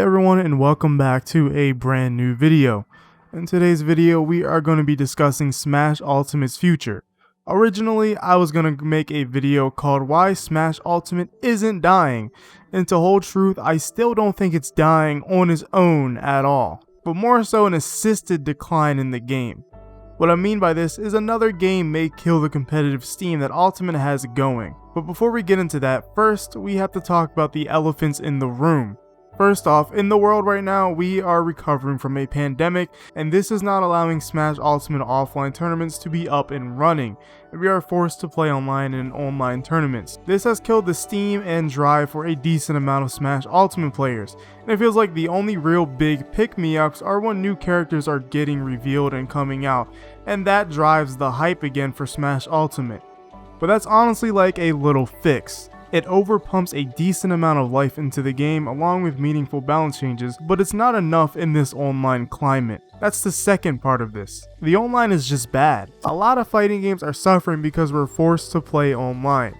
everyone, and welcome back to a brand new video. In today's video we are going to be discussing Smash Ultimate's future. Originally I was going to make a video called why Smash Ultimate isn't dying, and to hold truth I still don't think it's dying on its own at all, but more so an assisted decline in the game. What I mean by this is another game may kill the competitive steam that Ultimate has going. But before we get into that, first we have to talk about the elephants in the room. First off, in the world right now, we are recovering from a pandemic, and this is not allowing Smash Ultimate offline tournaments to be up and running, and we are forced to play online in online tournaments. This has killed the steam and drive for a decent amount of Smash Ultimate players, and it feels like the only real big pick-me-ups are when new characters are getting revealed and coming out, and that drives the hype again for Smash Ultimate. But that's honestly like a little fix. It overpumps a decent amount of life into the game along with meaningful balance changes, but it's not enough in this online climate. That's the second part of this. The online is just bad. A lot of fighting games are suffering because we're forced to play online.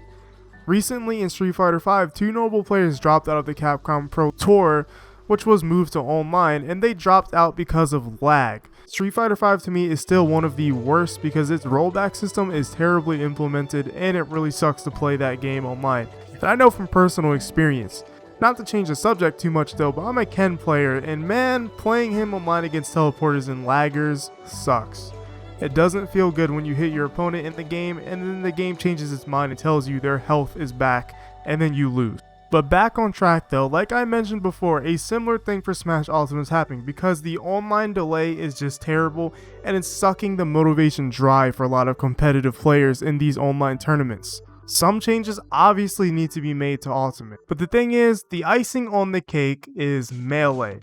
Recently in Street Fighter V, two notable players dropped out of the Capcom Pro Tour, which was moved to online, and they dropped out because of lag. Street Fighter V to me is still one of the worst because its rollback system is terribly implemented and it really sucks to play that game online. And I know from personal experience. Not to change the subject too much though, but I'm a Ken player, and man, playing him online against teleporters and laggers sucks. It doesn't feel good when you hit your opponent in the game and then the game changes its mind and tells you their health is back and then you lose. But back on track though, like I mentioned before, a similar thing for Smash Ultimate is happening because the online delay is just terrible and it's sucking the motivation dry for a lot of competitive players in these online tournaments. Some changes obviously need to be made to Ultimate, but the thing is, the icing on the cake is Melee.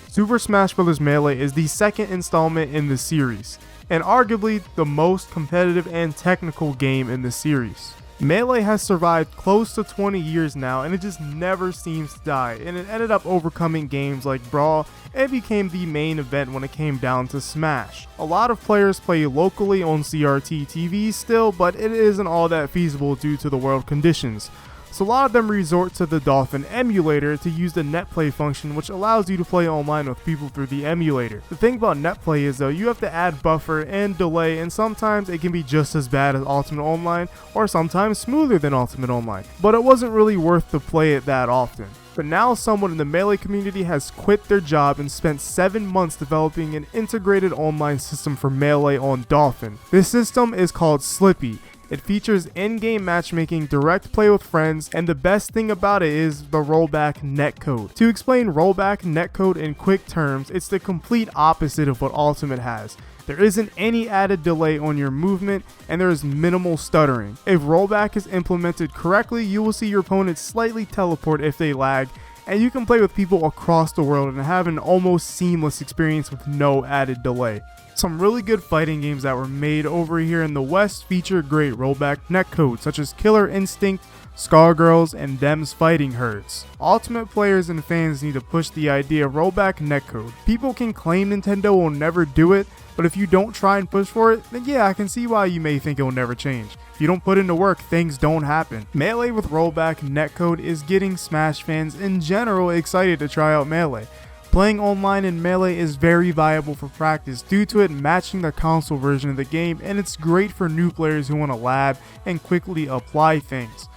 Super Smash Bros. Melee is the second installment in the series, and arguably the most competitive and technical game in the series. Melee has survived close to 20 years now, and it just never seems to die, and it ended up overcoming games like Brawl and became the main event when it came down to Smash. A lot of players play locally on CRT TV still, but it isn't all that feasible due to the world conditions. So a lot of them resort to the Dolphin emulator to use the netplay function, which allows you to play online with people through the emulator. The thing about netplay is though, you have to add buffer and delay, and sometimes it can be just as bad as Ultimate Online or sometimes smoother than Ultimate Online, but it wasn't really worth to play it that often. But now someone in the Melee community has quit their job and spent 7 months developing an integrated online system for Melee on Dolphin. This system is called Slippy. It features in-game matchmaking, direct play with friends, and the best thing about it is the rollback netcode. To explain rollback netcode in quick terms, it's the complete opposite of what Ultimate has. There isn't any added delay on your movement, and there is minimal stuttering. If rollback is implemented correctly, you will see your opponent slightly teleport if they lag, and you can play with people across the world and have an almost seamless experience with no added delay. Some really good fighting games that were made over here in the West feature great rollback netcodes such as Killer Instinct, Skullgirls, and Them's Fighting Herds. Ultimate players and fans need to push the idea of rollback netcode. People can claim Nintendo will never do it, but if you don't try and push for it, then yeah, I can see why you may think it will never change. If you don't put into work, things don't happen. Melee with rollback netcode is getting Smash fans in general excited to try out Melee. Playing online in Melee is very viable for practice due to it matching the console version of the game, and it's great for new players who want to lab and quickly apply things.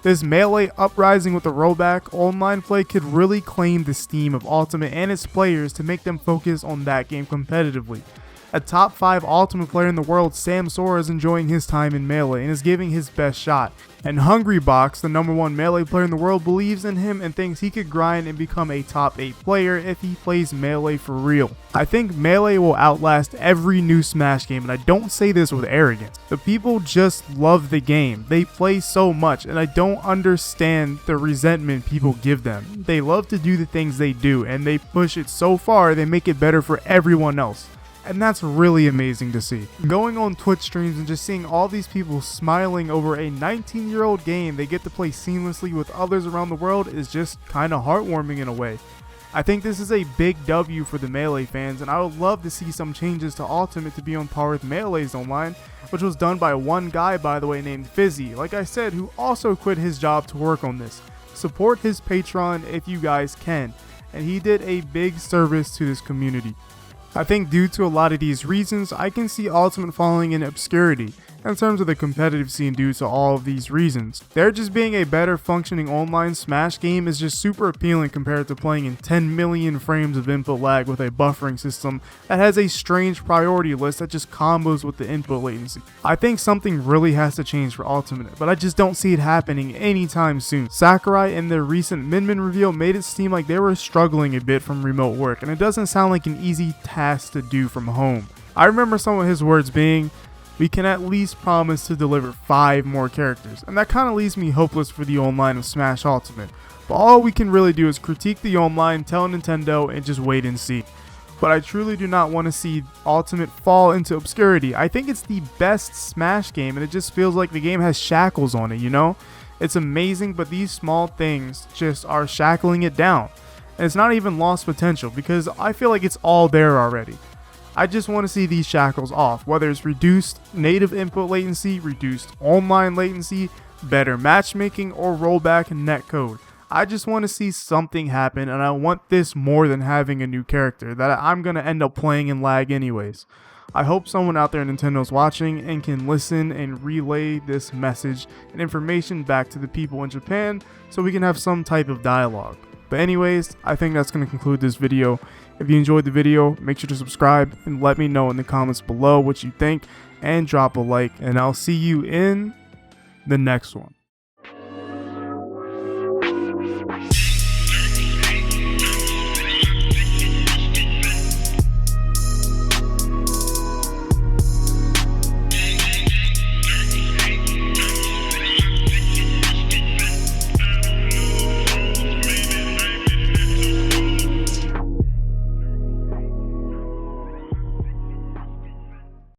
This Melee uprising with the rollback online play could really claim the steam of Ultimate and its players to make them focus on that game competitively. A top 5 Ultimate player in the world, Sam Sora, is enjoying his time in Melee and is giving his best shot. And Hungrybox, the #1 Melee player in the world, believes in him and thinks he could grind and become a top 8 player if he plays Melee for real. I think Melee will outlast every new Smash game, and I don't say this with arrogance. The people just love the game. They play so much, and I don't understand the resentment people give them. They love to do the things they do, and they push it so far they make it better for everyone else. And that's really amazing to see. Going on Twitch streams and just seeing all these people smiling over a 19-year-old game they get to play seamlessly with others around the world is just kinda heartwarming in a way. I think this is a big W for the Melee fans, and I would love to see some changes to Ultimate to be on par with Melee's online, which was done by one guy by the way named Fizzy, like I said, who also quit his job to work on this. Support his Patreon if you guys can. and he did a big service to this community. I think due to a lot of these reasons, I can see Ultimate falling in obscurity in terms of the competitive scene due to all of these reasons. There just being a better functioning online Smash game is just super appealing compared to playing in 10 million frames of input lag with a buffering system that has a strange priority list that just combos with the input latency. I think something really has to change for Ultimate, but I just don't see it happening anytime soon. Sakurai in their recent MinMin reveal made it seem like they were struggling a bit from remote work, and it doesn't sound like an easy task to do from home. I remember some of his words being, "We can at least promise to deliver 5 more characters," and that kind of leaves me hopeless for the online of Smash Ultimate. But all we can really do is critique the online, tell Nintendo, and just wait and see. But I truly do not want to see Ultimate fall into obscurity. I think it's the best Smash game, and it just feels like the game has shackles on it, you know? It's amazing, but these small things just are shackling it down. And it's not even lost potential, because I feel like it's all there already. I just want to see these shackles off, whether it's reduced native input latency, reduced online latency, better matchmaking, or rollback netcode. I just want to see something happen, and I want this more than having a new character that I'm going to end up playing in lag anyways. I hope someone out there at Nintendo's watching and can listen and relay this message and information back to the people in Japan so we can have some type of dialogue. But anyways, I think that's going to conclude this video. If you enjoyed the video, make sure to subscribe and let me know in the comments below what you think, and drop a like, and I'll see you in the next one.